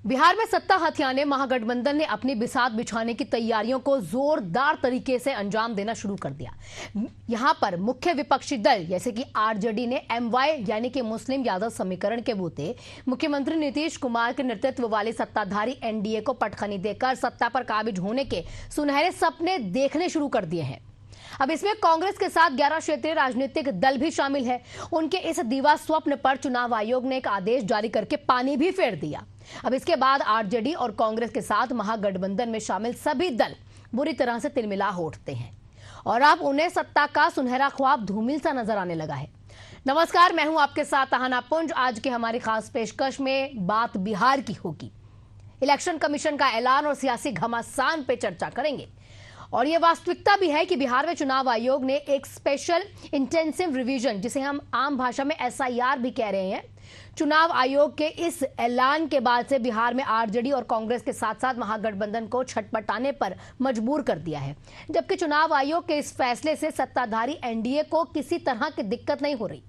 बिहार में सत्ता हथियाने महागठबंधन ने अपनी बिसात बिछाने की तैयारियों को जोरदार तरीके से अंजाम देना शुरू कर दिया। यहां पर मुख्य विपक्षी दल जैसे कि आरजेडी ने एमवाई यानी कि मुस्लिम यादव समीकरण के बूते मुख्यमंत्री नीतीश कुमार के नेतृत्व वाली सत्ताधारी एनडीए को पटखनी देकर सत्ता पर काबिज होने के सुनहरे सपने देखने शुरू कर दिए हैं। अब इसमें कांग्रेस के साथ 11 क्षेत्रीय राजनीतिक दल भी शामिल है। उनके इस दीवा स्वप्न पर चुनाव आयोग ने एक आदेश जारी करके पानी भी फेर दिया। अब इसके बाद आरजेडी और कांग्रेस के साथ महागठबंधन में शामिल सभी दल बुरी तरह से तिलमिला हो उठते हैं और अब उन्हें सत्ता का सुनहरा ख्वाब धूमिल सा नजर आने लगा है। नमस्कार, मैं हूं आपके साथ तहाना पुंज। आज की हमारी खास पेशकश में बात बिहार की होगी। इलेक्शन कमीशन का ऐलान और सियासी घमासान पे चर्चा करेंगे और ये वास्तविकता भी है कि बिहार में चुनाव आयोग ने एक स्पेशल इंटेंसिव रिवीजन, जिसे हम आम भाषा में एसआईआर भी कह रहे हैं, चुनाव आयोग के इस ऐलान के बाद से बिहार में आरजेडी और कांग्रेस के साथ साथ महागठबंधन को छटपटाने पर मजबूर कर दिया है। जबकि चुनाव आयोग के इस फैसले से सत्ताधारी एनडीए को किसी तरह की दिक्कत नहीं हो रही,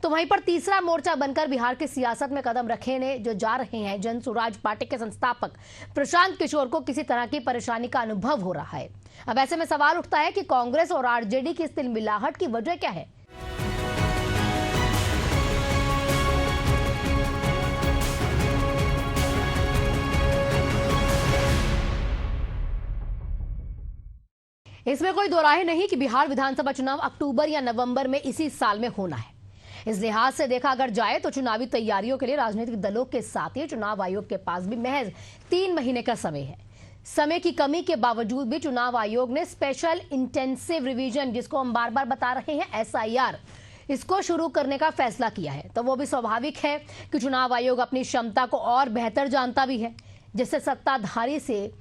तो वहीं पर तीसरा मोर्चा बनकर बिहार की सियासत में कदम रखने जो जा रहे हैं जन सुराज पार्टी के संस्थापक प्रशांत किशोर को किसी तरह की परेशानी का अनुभव हो रहा है। अब ऐसे में सवाल उठता है कि कांग्रेस और आरजेडी की इस तिलमिलाहट की वजह क्या है। इसमें कोई दो राय नहीं कि बिहार विधानसभा चुनाव अक्टूबर या नवंबर में इसी साल में होना है। इस लिहाज से देखा अगर जाए तो चुनावी तैयारियों के लिए राजनीतिक दलों के साथ ही चुनाव आयोग के पास भी महज 3 महीने का समय है। समय की कमी के बावजूद भी चुनाव आयोग ने स्पेशल इंटेंसिव रिवीजन, जिसको हम बार बार बता रहे हैं एसआईआर, इसको शुरू करने का फैसला किया है। तो वो भी स्वाभाविक है कि चुनाव आयोग अपनी क्षमता को और बेहतर जानता भी है, जिससे सत्ताधारी से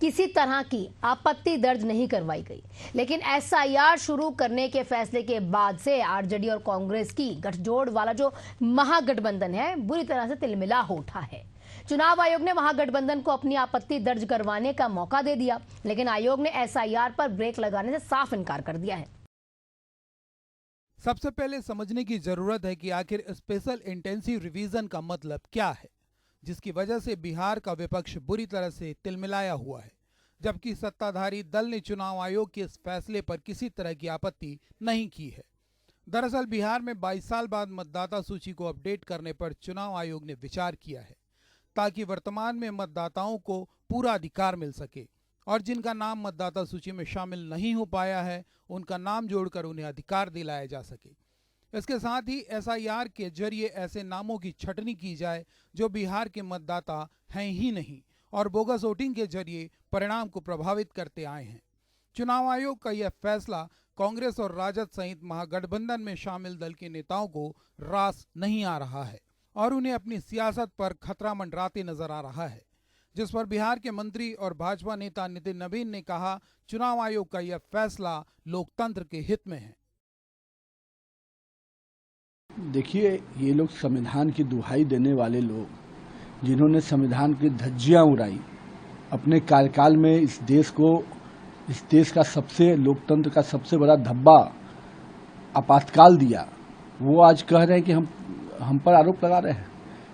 किसी तरह की आपत्ति दर्ज नहीं करवाई गई। लेकिन एसआईआर शुरू करने के फैसले के बाद से आरजेडी और कांग्रेस की गठजोड़ वाला जो महागठबंधन है बुरी तरह से तिलमिला हो उठा है। चुनाव आयोग ने महागठबंधन को अपनी आपत्ति दर्ज करवाने का मौका दे दिया, लेकिन आयोग ने एसआईआर पर ब्रेक लगाने से साफ इनकार कर दिया है। सबसे पहले समझने की जरूरत है कि आखिर स्पेशल इंटेंसिव रिवीजन का मतलब क्या है, जिसकी वजह से बिहार का विपक्ष बुरी तरह से तिलमिलाया हुआ है, जबकि सत्ताधारी दल ने चुनाव आयोग के इस फैसले पर किसी तरह की आपत्ति नहीं की है। दरअसल बिहार में 22 साल बाद मतदाता सूची को अपडेट करने पर चुनाव आयोग ने विचार किया है, ताकि वर्तमान में मतदाताओं को पूरा अधिकार मिल सके और जिनका नाम मतदाता सूची में शामिल नहीं हो पाया है उनका नाम जोड़कर उन्हें अधिकार दिलाया जा सके। इसके साथ ही एसआईआर के जरिए ऐसे नामों की छटनी की जाए जो बिहार के मतदाता हैं ही नहीं और बोगस वोटिंग के जरिए परिणाम को प्रभावित करते आए हैं। चुनाव आयोग का यह फैसला कांग्रेस और राजद सहित महागठबंधन में शामिल दल के नेताओं को रास नहीं आ रहा है और उन्हें अपनी सियासत पर खतरा मंडराते नजर आ रहा है, जिस पर बिहार के मंत्री और भाजपा नेता नितिन नवीन ने कहा, चुनाव आयोग का यह फैसला लोकतंत्र के हित में है। देखिए, ये लोग संविधान की दुहाई देने वाले लोग, जिन्होंने संविधान की धज्जियां उड़ाई, अपने कार्यकाल में इस देश का सबसे लोकतंत्र का सबसे बड़ा धब्बा आपातकाल दिया, वो आज कह रहे हैं कि हम पर आरोप लगा रहे हैं।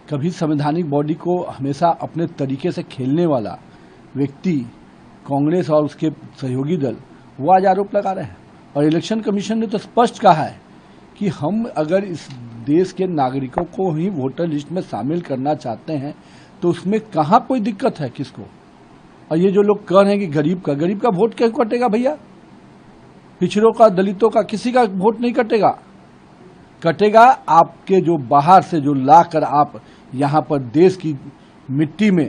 कभी संवैधानिक बॉडी को हमेशा अपने तरीके से खेलने वाला व्यक्ति कांग्रेस और उसके सहयोगी दल, वो आज आरोप लगा रहे हैं। और इलेक्शन कमीशन ने तो स्पष्ट कहा है कि हम अगर इस देश के नागरिकों को ही वोटर लिस्ट में शामिल करना चाहते हैं तो उसमें कहाँ कोई दिक्कत है किसको। और ये जो लोग कह रहे हैं कि गरीब का वोट क्यों कटेगा भैया, पिछड़ों का, दलितों का, किसी का वोट नहीं कटेगा आपके जो बाहर से जो लाकर आप यहाँ पर देश की मिट्टी में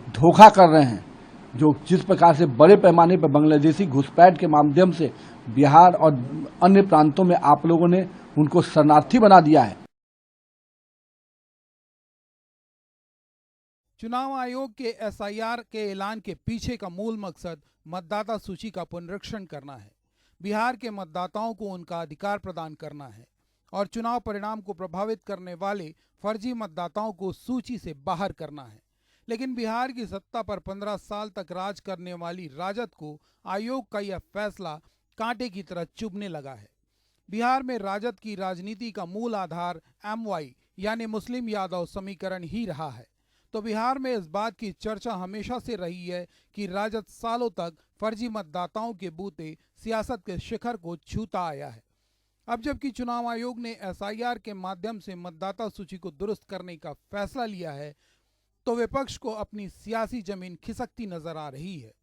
धोखा कर रहे हैं, जो जिस प्रकार से बड़े पैमाने पर बांग्लादेशी घुसपैठ के माध्यम से बिहार और अन्य प्रांतों में आप लोगों ने उनको शरणार्थी बना दिया है। चुनाव आयोग के एसआईआर के ऐलान के पीछे का मूल मकसद मतदाता सूची का पुनरीक्षण करना है, बिहार के मतदाताओं को उनका अधिकार प्रदान करना है और चुनाव परिणाम को प्रभावित करने वाले फर्जी मतदाताओं को सूची से बाहर करना है। लेकिन बिहार की सत्ता पर 15 साल तक राज करने वाली राजद को आयोग का यह फैसला कांटे की तरह चुभने लगा है। बिहार में राजद की राजनीति का मूल आधार एमवाई यानी मुस्लिम यादव समीकरण ही रहा है। तो बिहार में इस बात की चर्चा हमेशा से रही है कि राजद सालों तक फर्जी मतदाताओं के बूते सियासत के शिखर को छूता आया है। अब जबकि चुनाव आयोग ने एसआईआर के माध्यम से मतदाता सूची को दुरुस्त करने का फैसला लिया है, तो विपक्ष को अपनी सियासी जमीन खिसकती नजर आ रही है।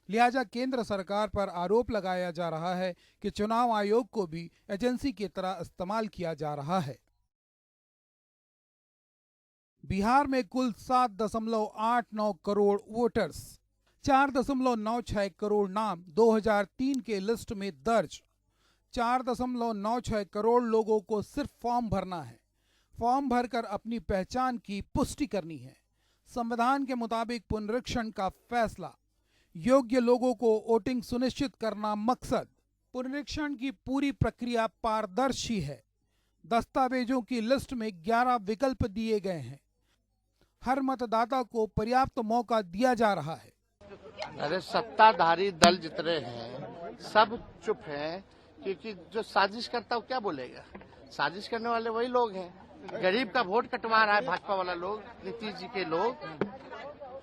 लिहाजा केंद्र सरकार पर आरोप लगाया जा रहा है कि चुनाव आयोग को भी एजेंसी की तरह इस्तेमाल किया जा रहा है। बिहार में कुल 7.89 करोड़ वोटर्स, 4.96 करोड़ नाम 2003 के लिस्ट में दर्ज। 4.96 करोड़ लोगों को सिर्फ फॉर्म भरना है। फॉर्म भरकर अपनी पहचान की पुष्टि करनी है। संविधान के मुताबिक पुनरीक्षण का फैसला, योग्य लोगों को वोटिंग सुनिश्चित करना मकसद। पुनरीक्षण की पूरी प्रक्रिया पारदर्शी है। दस्तावेजों की लिस्ट में 11 विकल्प दिए गए हैं। हर मतदाता को पर्याप्त मौका दिया जा रहा है। अरे सत्ताधारी दल जितने हैं सब चुप हैं, क्योंकि जो साजिश करता है वो क्या बोलेगा। साजिश करने वाले वही लोग हैं। गरीब का वोट कटवा रहा है भाजपा वाला लोग, नीतीश जी के लोग,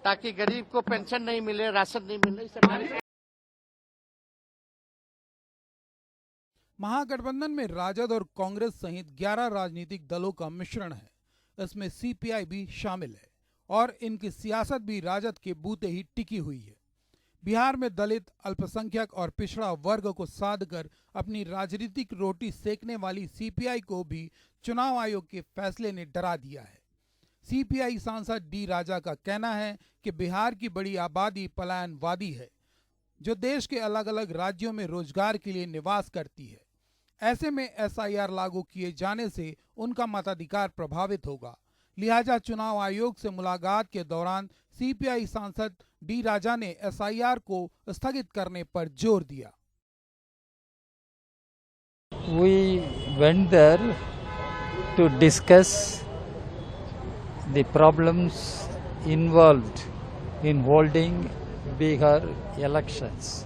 ताकि गरीब को पेंशन नहीं मिले, राशन नहीं मिले। सरकारी महागठबंधन में राजद और कांग्रेस सहित 11 राजनीतिक दलों का मिश्रण है। इसमें सीपीआई भी शामिल है और इनकी सियासत भी राजद के बूते ही टिकी हुई है। बिहार में दलित, अल्पसंख्यक और पिछड़ा वर्ग को साध कर अपनी राजनीतिक रोटी सेकने वाली सीपीआई को भी चुनाव आयोग के फैसले ने डरा दिया है। सीपीआई सांसद डी राजा का कहना है कि बिहार की बड़ी आबादी पलायनवादी है, जो देश के अलग अलग राज्यों में रोजगार के लिए निवास करती है। ऐसे में एसआईआर लागू किए जाने से उनका मताधिकार प्रभावित होगा। लिहाजा चुनाव आयोग से मुलाकात के दौरान सीपीआई सांसद डी राजा ने एसआईआर को स्थगित करने पर जोर दिया। We went there to discuss the problems involved in holding Bihar elections,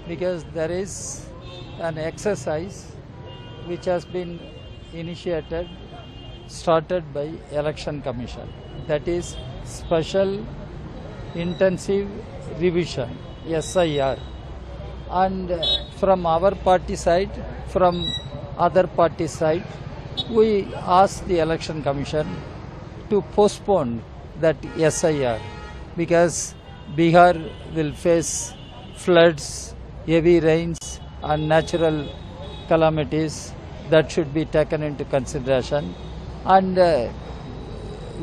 because there is an exercise which has been started by Election Commission, that is Special Intensive Revision, SIR, and from our party side, from other party side, we asked the Election Commission to postpone that SIR, because Bihar will face floods, heavy rains and natural calamities that should be taken into consideration, and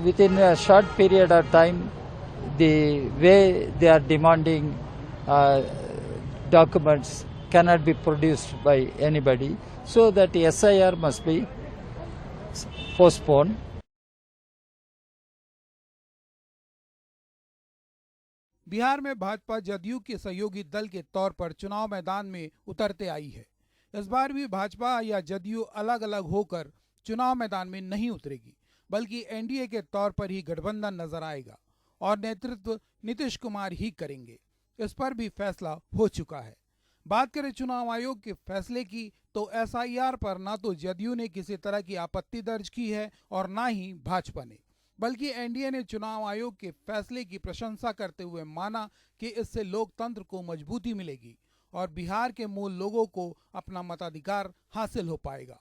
within a short period of time, the way they are demanding documents cannot be produced by anybody, so that SIR must be postponed. Bihar में भाजपा जदयू के सहयोगी दल के तौर पर चुनाव मैदान में उतरते आई है। इस बार भी भाजपा या जदयू अलग अलग होकर चुनाव मैदान में नहीं उतरेगी, बल्कि एनडीए के तौर पर ही गठबंधन नजर आएगा और नेतृत्व नीतीश कुमार ही करेंगे। इस पर भी फैसला हो चुका है। बात करें चुनाव आयोग के फैसले की, तो एसआईआर पर ना तो जदयू ने किसी तरह की आपत्ति दर्ज की है और ना ही भाजपा ने, बल्कि एनडीए ने चुनाव आयोग के फैसले की प्रशंसा करते हुए माना कि इससे लोकतंत्र को मजबूती मिलेगी और बिहार के मूल लोगों को अपना मताधिकार हासिल हो पाएगा।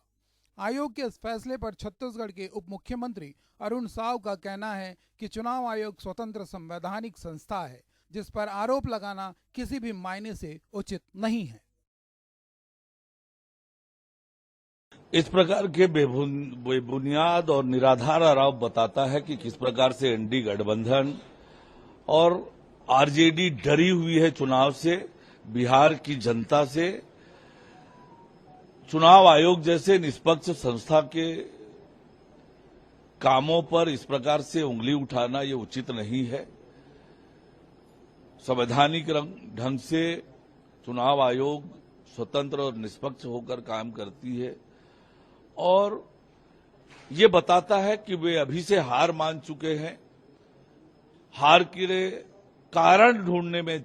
आयोग के इस फैसले पर छत्तीसगढ़ के उप मुख्यमंत्री अरुण साव का कहना है कि चुनाव आयोग स्वतंत्र संवैधानिक संस्था है, जिस पर आरोप लगाना किसी भी मायने से उचित नहीं है। इस प्रकार के बेबुनियाद और निराधार आरोप बताता है कि किस प्रकार से एनडीए गठबंधन और आरजेडी डरी हुई है चुनाव से, बिहार की जनता से। चुनाव आयोग जैसे निष्पक्ष संस्था के कामों पर इस प्रकार से उंगली उठाना ये उचित नहीं है। संवैधानिक ढंग से चुनाव आयोग स्वतंत्र और निष्पक्ष होकर काम करती है और ये बताता है कि वे अभी से हार मान चुके हैं, हार के कारण ढूंढने में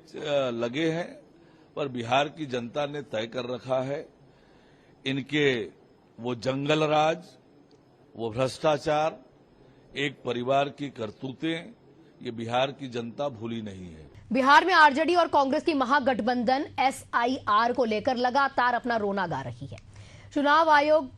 लगे हैं, पर बिहार की जनता ने तय कर रखा है। इनके वो जंगल राज, वो भ्रष्टाचार, एक परिवार की करतूतें ये बिहार की जनता भूली नहीं है। बिहार में आरजेडी और कांग्रेस की महागठबंधन एसआईआर को लेकर लगातार अपना रोना गा रही है। चुनाव आयोग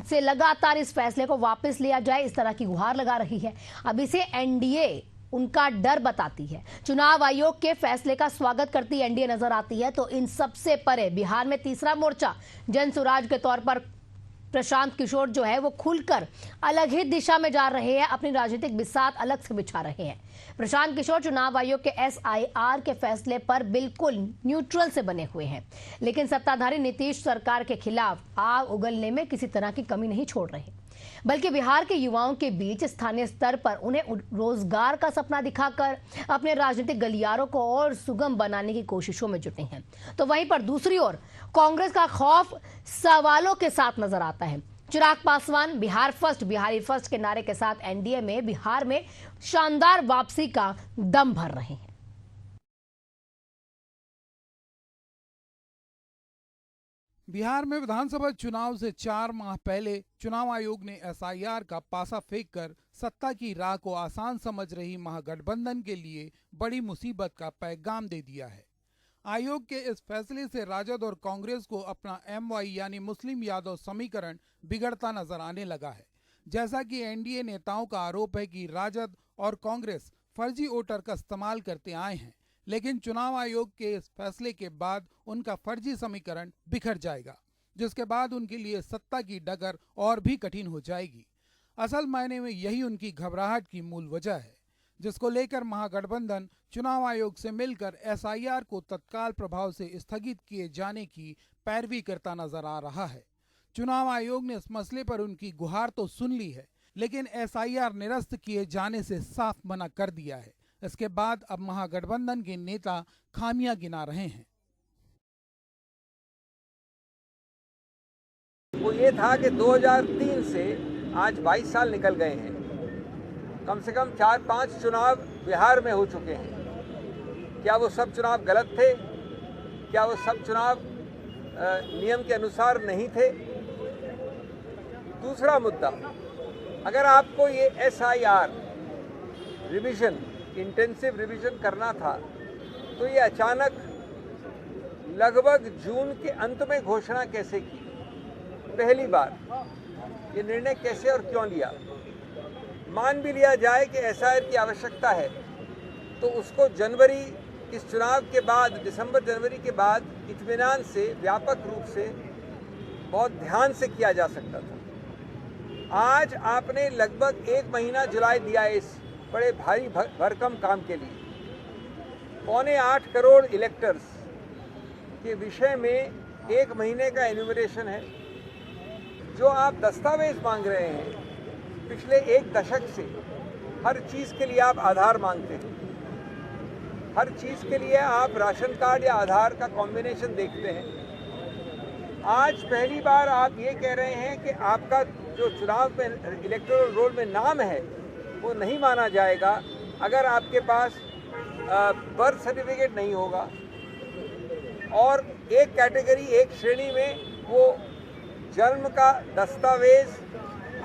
से लगातार इस फैसले को वापस लिया जाए, इस तरह की गुहार लगा रही है। अब इसे एनडीए उनका डर बताती है। चुनाव आयोग के फैसले का स्वागत करती एनडीए नजर आती है। तो इन सबसे परे बिहार में तीसरा मोर्चा जन सुराज के तौर पर प्रशांत किशोर जो है वो खुलकर अलग ही दिशा में जा रहे हैं, अपनी राजनीतिक बिसात अलग से बिछा रहे हैं। प्रशांत किशोर चुनाव आयोग के एसआईआर के फैसले पर बिल्कुल न्यूट्रल से बने हुए हैं, लेकिन सत्ताधारी नीतीश सरकार के खिलाफ आग उगलने में किसी तरह की कमी नहीं छोड़ रहे, बल्कि बिहार के युवाओं के बीच स्थानीय स्तर पर उन्हें रोजगार का सपना दिखाकर अपने राजनीतिक गलियारों को और सुगम बनाने की कोशिशों में जुटे हैं। तो वहीं पर दूसरी ओर कांग्रेस का खौफ सवालों के साथ नजर आता है। चिराग पासवान बिहार फर्स्ट, बिहारी फर्स्ट के नारे के साथ एनडीए में बिहार में शानदार वापसी का दम भर रहे हैं। बिहार में विधानसभा चुनाव से 4 माह पहले चुनाव आयोग ने एसआईआर का पासा फेंककर सत्ता की राह को आसान समझ रही महागठबंधन के लिए बड़ी मुसीबत का पैगाम दे दिया है। आयोग के इस फैसले से राजद और कांग्रेस को अपना एमवाई यानी मुस्लिम यादव समीकरण बिगड़ता नजर आने लगा है। जैसा कि एनडीए नेताओं का आरोप है कि राजद और कांग्रेस फर्जी वोटर का इस्तेमाल करते आए हैं, लेकिन चुनाव आयोग के इस फैसले के बाद उनका फर्जी समीकरण बिखर जाएगा, जिसके बाद उनके लिए सत्ता की डगर और भी कठिन हो जाएगी। असल मायने में यही उनकी घबराहट की मूल वजह है, जिसको लेकर महागठबंधन चुनाव आयोग से मिलकर एसआईआर को तत्काल प्रभाव से स्थगित किए जाने की पैरवी करता नजर आ रहा है। चुनाव आयोग ने इस मसले पर उनकी गुहार तो सुन ली है, लेकिन एसआईआर निरस्त किए जाने से साफ मना कर दिया है। इसके बाद अब महागठबंधन के नेता खामियां गिना रहे हैं। वो ये था कि 2003 से आज 22 साल निकल गए हैं, कम से कम 4-5 चुनाव बिहार में हो चुके हैं। क्या वो सब चुनाव गलत थे? क्या वो सब चुनाव नियम के अनुसार नहीं थे? दूसरा मुद्दा, अगर आपको ये एसआईआर रिवीजन, इंटेंसिव रिवीजन करना था, तो ये अचानक लगभग जून के अंत में घोषणा कैसे की? पहली बार ये निर्णय कैसे और क्यों लिया? मान भी लिया जाए कि एसआईआर की आवश्यकता है, तो उसको जनवरी, इस चुनाव के बाद, दिसंबर जनवरी के बाद इत्मीनान से, व्यापक रूप से, बहुत ध्यान से किया जा सकता था। आज आपने लगभग 1 महीना जुलाई दिया इस बड़े भारी भरकम काम के लिए। 7.25 करोड़ इलेक्टर्स के विषय में 1 महीने का एन्यूमरेशन है। जो आप दस्तावेज मांग रहे हैं, पिछले 1 दशक से हर चीज़ के लिए आप आधार मांगते हैं, हर चीज़ के लिए आप राशन कार्ड या आधार का कॉम्बिनेशन देखते हैं। आज पहली बार आप ये कह रहे हैं कि आपका जो चुनाव में इलेक्टोरल रोल में नाम है वो नहीं माना जाएगा अगर आपके पास बर्थ सर्टिफिकेट नहीं होगा, और एक कैटेगरी, एक श्रेणी में वो जन्म का दस्तावेज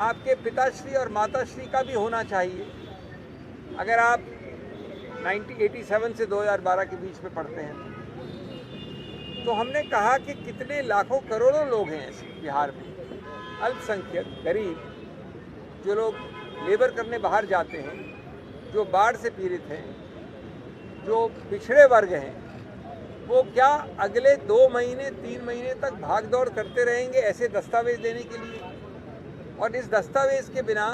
आपके पिताश्री और माताश्री का भी होना चाहिए अगर आप 1987 से 2012 के बीच में पढ़ते हैं। तो हमने कहा कि कितने लाखों करोड़ों लोग हैं ऐसे बिहार में, अल्पसंख्यक, गरीब, जो लोग लेबर करने बाहर जाते हैं, जो बाढ़ से पीड़ित हैं, जो पिछड़े वर्ग हैं, वो क्या अगले 2 महीने 3 महीने तक भागदौड़ करते रहेंगे ऐसे दस्तावेज लेने के लिए? और इस दस्तावेज के बिना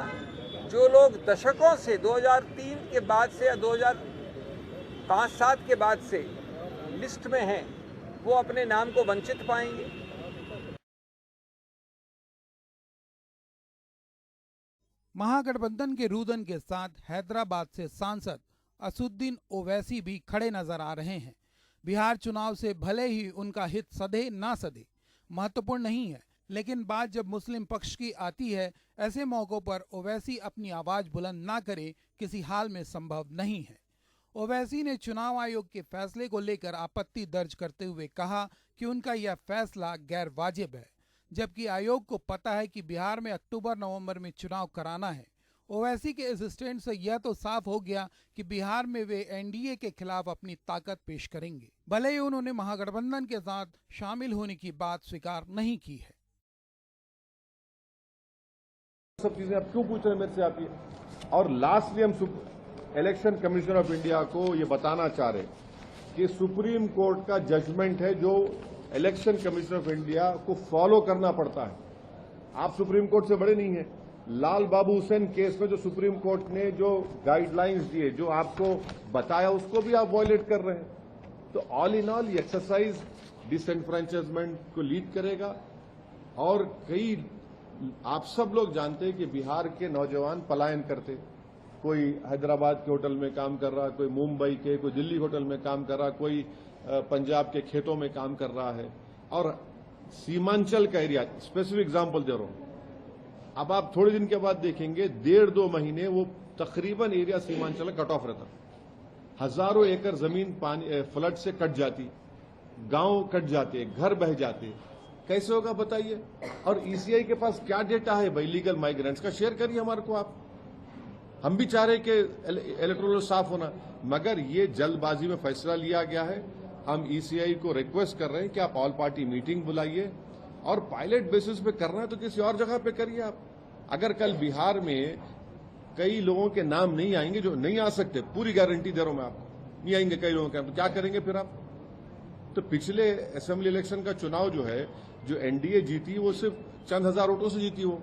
जो लोग दशकों से 2003 के बाद से या 2005-7 के बाद से लिस्ट में हैं, वो अपने नाम को वंचित पाएंगे। महागठबंधन के रुदन के साथ हैदराबाद से सांसद असुद्दीन ओवैसी भी खड़े नजर आ रहे हैं। बिहार चुनाव से भले ही उनका हित सधे ना सधे महत्वपूर्ण नहीं है, लेकिन बात जब मुस्लिम पक्ष की आती है, ऐसे मौकों पर ओवैसी अपनी आवाज बुलंद ना करे किसी हाल में संभव नहीं है। ओवैसी ने चुनाव आयोग के फैसले को लेकर आपत्ति दर्ज करते हुए कहा कि उनका यह फैसला गैर वाजिब है, जबकि आयोग को पता है कि बिहार में अक्टूबर-नवंबर में चुनाव कराना है। ओवैसी के इस स्टैंड से यह तो साफ हो गया कि बिहार में वे एनडीए के खिलाफ अपनी ताकत पेश करेंगे, भले ही उन्होंने महागठबंधन के साथ शामिल होने की बात स्वीकार नहीं की है। सब चीजें आप क्यों पूछ रहे हैं मेरे से आप ये? और लास्टली हम इलेक्शन कमीशन ऑफ इंडिया को ये बताना चाह रहे कि सुप्रीम कोर्ट का जजमेंट है जो इलेक्शन कमीशन ऑफ इंडिया को फॉलो करना पड़ता है। आप सुप्रीम कोर्ट से बड़े नहीं हैं। लाल बाबू हुसैन केस में जो सुप्रीम कोर्ट ने जो गाइडलाइंस दिए, जो आपको बताया, उसको भी आप वॉयलेट कर रहे हैं। तो ऑल इन ऑल ये एक्सरसाइज डिसएनफ्रेंचाइजमेंट को लीड करेगा। और कई आप सब लोग जानते हैं कि बिहार के नौजवान पलायन करते, कोई हैदराबाद के होटल में काम कर रहा, कोई मुंबई के, कोई दिल्ली होटल में काम कर रहा, कोई पंजाब के खेतों में काम कर रहा है। और सीमांचल का एरिया, स्पेसिफिक एग्जांपल दे रहा हूं, अब आप थोड़े दिन के बाद देखेंगे 1.5-2 महीने वो तकरीबन एरिया सीमांचल कट ऑफ रहता, हजारों एकड़ जमीन पानी फ्लड से कट जाती, गांव कट जाते, घर बह जाते। कैसे होगा बताइए? और ईसीआई के पास क्या डेटा है भाई लीगल माइग्रेंट्स का? शेयर करिए हमारे को आप। हम भी चाह रहे कि इलेक्टोरल साफ होना, मगर ये जल्दबाजी में फैसला लिया गया है। हम ईसीआई को रिक्वेस्ट कर रहे हैं कि आप ऑल पार्टी मीटिंग बुलाइए और पायलट बेसिस पे करना है तो किसी और जगह पे करिए आप। अगर कल बिहार में कई लोगों के नाम नहीं आएंगे, जो नहीं आ सकते, पूरी गारंटी दे रहा हूं मैं आपको, नहीं आएंगे कई लोगों के नाम, तो क्या करेंगे फिर आप? तो पिछले असेंबली इलेक्शन का चुनाव जो है, जो एनडीए जीती, वो सिर्फ चंद हजार वोटों से जीती हो।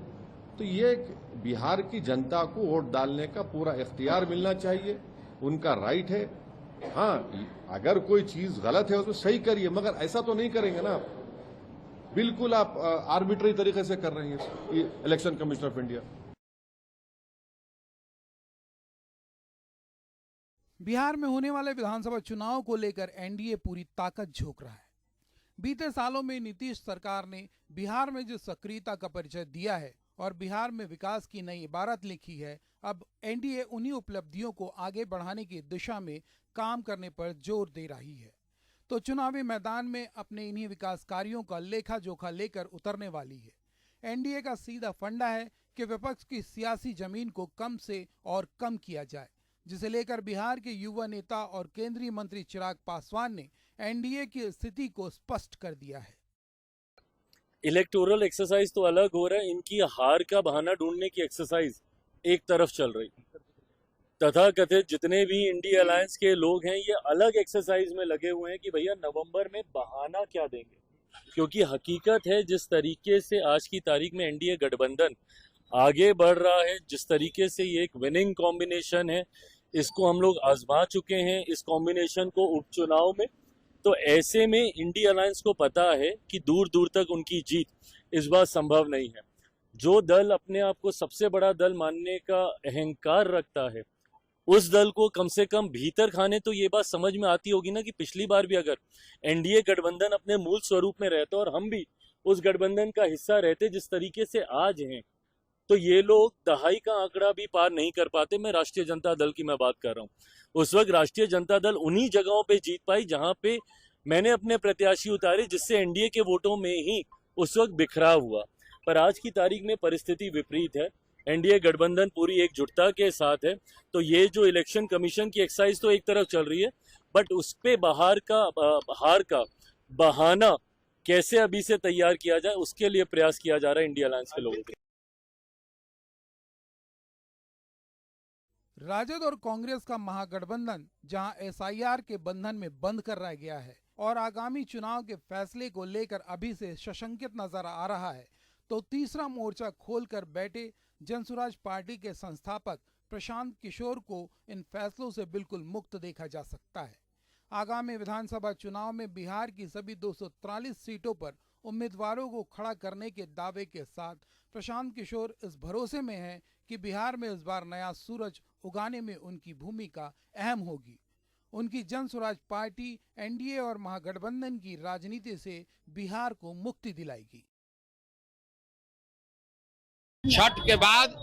तो ये बिहार की जनता को वोट डालने का पूरा इख्तियार मिलना चाहिए, उनका राइट है। हाँ, अगर कोई चीज गलत है तो सही करिए, मगर ऐसा तो नहीं करेंगे ना आप। बिल्कुल आप आर्बिट्री तरीके से कर रहे हैं election commission of India. Bihar में होने वाले विधानसभा चुनाव को लेकर एनडीए पूरी ताकत झोंक रहा है। बीते सालों में नीतीश सरकार ने बिहार में जो सक्रियता का परिचय दिया है और बिहार में विकास की नई इबारत लिखी है, अब एनडीए उन्हीं उपलब्धियों को आगे बढ़ाने की दिशा में काम करने पर जोर दे रही है। तो चुनावी मैदान में अपने इन्हीं विकास कार्यों का लेखा जोखा लेकर उतरने वाली है। एनडीए का सीधा फंडा है कि विपक्ष की सियासी जमीन को कम से और कम किया जाए, जिसे लेकर बिहार के युवा नेता और केंद्रीय मंत्री चिराग पासवान ने एनडीए की स्थिति को स्पष्ट कर दिया है। इलेक्टोरल एक्सरसाइज तो अलग हो रहा है, इनकी हार का बहाना ढूंढने की एक्सरसाइज एक तरफ चल रही। तथाकथित जितने भी इंडिया अलायंस के लोग हैं, ये अलग एक्सरसाइज में लगे हुए हैं कि भैया नवंबर में बहाना क्या देंगे, क्योंकि हकीकत है जिस तरीके से आज की तारीख में एनडीए गठबंधन आगे बढ़ रहा है, जिस तरीके से ये एक विनिंग कॉम्बिनेशन है, इसको हम लोग आजमा चुके हैं इस कॉम्बिनेशन को उपचुनाव में। तो ऐसे में इंडिया अलायंस को पता है कि दूर दूर तक उनकी जीत इस बार संभव नहीं है। जो दल अपने आप को सबसे बड़ा दल मानने का अहंकार रखता है, उस दल को कम से कम भीतर खाने तो ये बात समझ में आती होगी ना कि पिछली बार भी अगर एनडीए गठबंधन अपने मूल स्वरूप में रहता और हम भी उस गठबंधन का हिस्सा रहते जिस तरीके से आज हैं, तो ये लोग दहाई का आंकड़ा भी पार नहीं कर पाते। मैं राष्ट्रीय जनता दल की मैं बात कर रहा हूँ। उस वक्त राष्ट्रीय जनता दल उन्हीं जगहों पे जीत पाई जहां पे मैंने अपने प्रत्याशी उतारे, जिससे एनडीए के वोटों में ही उस वक्त बिखराव हुआ। पर आज की तारीख में परिस्थिति विपरीत है, एनडीए गठबंधन पूरी एकजुटता के साथ है। तो ये जो इलेक्शन कमीशन की एक्सरसाइज तो एक तरफ चल रही है, बट उस पे हार का बहाना कैसे अभी से तैयार किया जाए, उसके लिए प्रयास किया जा रहा है इंडिया अलायंस के लोगों के। राजद और कांग्रेस का महागठबंधन जहां एसआईआर के बंधन में बंद कर रह गया है और आगामी चुनाव के फैसले को लेकर अभी से सशंकित नजर आ रहा है, तो तीसरा मोर्चा खोलकर बैठे जनसुराज पार्टी के संस्थापक प्रशांत किशोर को इन फैसलों से बिल्कुल मुक्त देखा जा सकता है। आगामी विधानसभा चुनाव में बिहार की सभी 243 सीटों पर उम्मीदवारों को खड़ा करने के दावे के साथ प्रशांत किशोर इस भरोसे में हैं कि बिहार में इस बार नया सूरज उगाने में उनकी भूमिका अहम होगी। उनकी जनसुराज पार्टी एनडीए और महागठबंधन की राजनीति से बिहार को मुक्ति दिलाएगी। छठ के बाद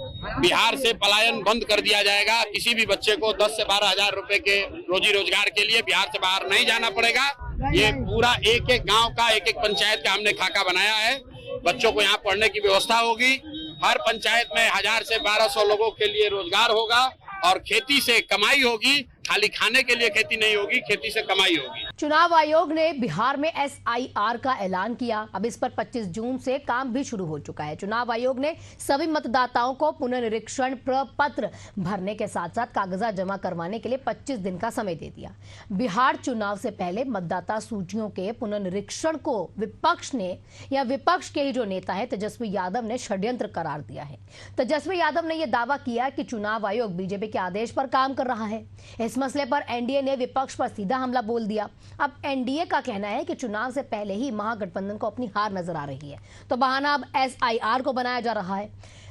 बिहार से पलायन बंद कर दिया जाएगा। किसी भी बच्चे को 10 से 12 हजार रुपए के रोजी रोजगार के लिए बिहार से बाहर नहीं जाना पड़ेगा। ये पूरा एक एक गांव का, एक एक पंचायत का हमने खाका बनाया है। बच्चों को यहाँ पढ़ने की व्यवस्था होगी। हर पंचायत में 1000 से 1200 लोगों के लिए रोजगार होगा और खेती से कमाई होगी। खाली खाने के लिए खेती नहीं होगी, खेती से कमाई होगी। चुनाव आयोग ने बिहार में SIR का ऐलान किया। अब इस पर 25 जून से काम भी शुरू हो चुका है। चुनाव आयोग ने सभी मतदाताओं को पुनर्निरीक्षण प्रपत्र भरने के साथ साथ कागजात जमा करवाने के लिए 25 दिन का समय दे दिया। बिहार चुनाव से पहले मतदाता सूचियों के पुनर्निरीक्षण को विपक्ष के ही जो नेता है तेजस्वी यादव ने षड्यंत्र करार दिया है। तेजस्वी यादव ने यह दावा किया कि चुनाव आयोग बीजेपी के आदेश पर काम कर रहा है। इस मसले पर एनडीए ने विपक्ष पर सीधा हमला बोल दिया। अब एनडीए का कहना है कि चुनाव से पहले ही महागठबंधन को अपनी हार नजर आ रही है, तो बहाना अब SIR को बनाया जा रहा है।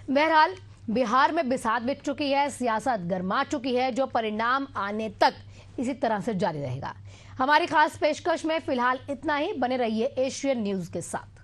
बहरहाल बिहार में बिसात बिक चुकी है, सियासत गर्मा चुकी है, जो परिणाम आने तक इसी तरह से जारी रहेगा। हमारी खास पेशकश में फिलहाल इतना ही। बने रहिए एशियन न्यूज के साथ।